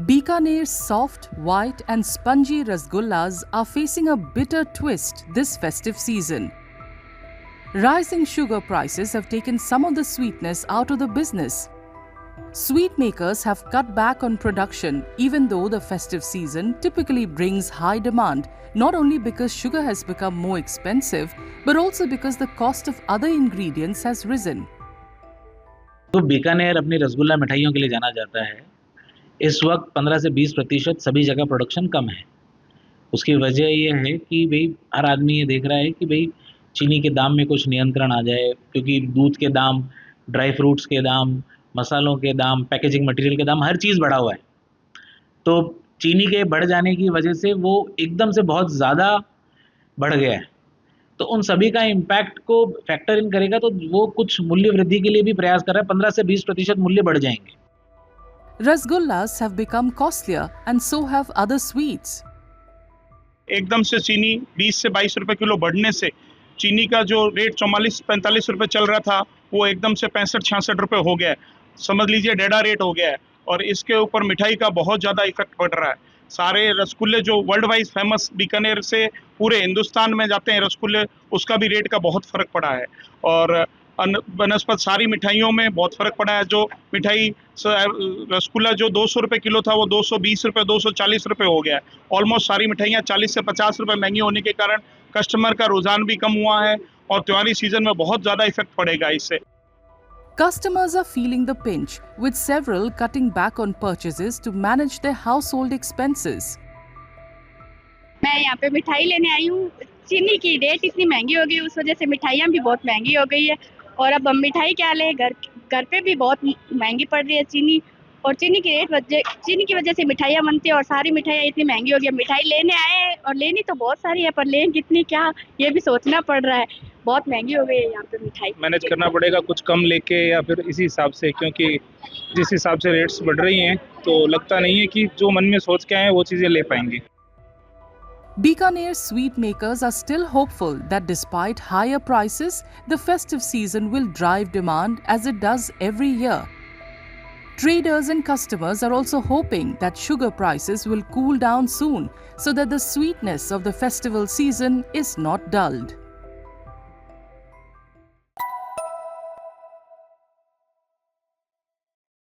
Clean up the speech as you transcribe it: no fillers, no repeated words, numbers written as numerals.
Bikaner's soft, white and spongy rasgullas are facing a bitter twist this festive season. Rising sugar prices have taken some of the sweetness out of the business. Sweet makers have cut back on production even though the festive season typically brings high demand, not only because sugar has become more expensive, but also because the cost of other ingredients has risen. तो बीकानेर अपनी रसगुल्ला मिठाइयों के लिए जाना जाता है। इस वक्त 15 से 20% सभी जगह प्रोडक्शन कम है। उसकी वजह ये है कि भाई हर आदमी ये देख रहा है कि भाई चीनी के दाम में कुछ नियंत्रण आ जाए, क्योंकि दूध के दाम, ड्राई फ्रूट्स के दाम, मसालों के दाम, पैकेजिंग मटेरियल के दाम, हर चीज़ बढ़ा हुआ है। तो चीनी के बढ़ जाने की वजह से वो एकदम से बहुत ज़्यादा बढ़ गया है। तो उन सभी का इम्पैक्ट को फैक्टर इन करेगा तो वो कुछ मूल्य वृद्धि के लिए भी प्रयास कर रहा है। 15 से 20% मूल्य बढ़ जाएंगे। Rasgullas have become costlier and so have other sweets. एकदम से चीनी 20 से 22 रुपए किलो बढ़ने से चीनी का जो रेट 44-45 रुपए चल रहा था वो एकदम से 65-66 रुपए हो गया है। समझ लीजिए डेढ़ा रेट हो गया है। और इसके ऊपर मिठाई का बहुत ज़्यादा इफेक्ट पड़ रहा है। सारे रसगुल्ले जो वर्ल्ड वाइड फेमस बीकानेर से पूरे हिंदुस्तान में जाते हैं रसगुल्ले, उसका भी रेट का बहुत फ़र्क पड़ा है। और बनस्पत सारी मिठाइयों में बहुत फ़र्क पड़ा है। जो मिठाई रसगुल्ला जो 200 रुपये किलो था वो 220 रुपये 240 रुपये हो गया है। ऑलमोस्ट सारी मिठाइयाँ 40 से 50 रुपये महंगी होने के कारण कस्टमर का रुझान भी कम हुआ है और त्योहारी सीजन में बहुत ज़्यादा इफेक्ट पड़ेगा इससे। Customers are feeling the pinch, with several cutting back on purchases to manage their household expenses. मैं यहाँ पे मिठाई लेने आई हूँ। चीनी की रेट इतनी महंगी हो गई, उस वजह से मिठाइयाँ भी बहुत महंगी हो गई है। और अब हम मिठाई क्या लें, घर पे भी बहुत महंगी पड़ रही है चीनी। और चीनी की वजह से मिठाइयाँ बनती है और सारी मिठाइयाँ इतनी महंगी हो गई। मिठाई लेने आए और लेनी तो बहुत सारी है, पर लें कितनी क्या ये भी सोचना पड़ रहा है। बहुत महंगी हो गई है यहाँ पे मिठाई। मैनेज करना पड़ेगा कुछ कम लेके या फिर इसी हिसाब से, क्योंकि जिस हिसाब से रेट्स बढ़ रही हैं तो लगता नहीं है कि जो मन में सोच के आए वो चीज़ें ले पाएंगे। Bikaner sweet makers are still hopeful that despite higher prices, the festive season will drive demand as it does every year. Traders and customers are also hoping that sugar prices will cool down soon so that the sweetness of the festival season is not dulled.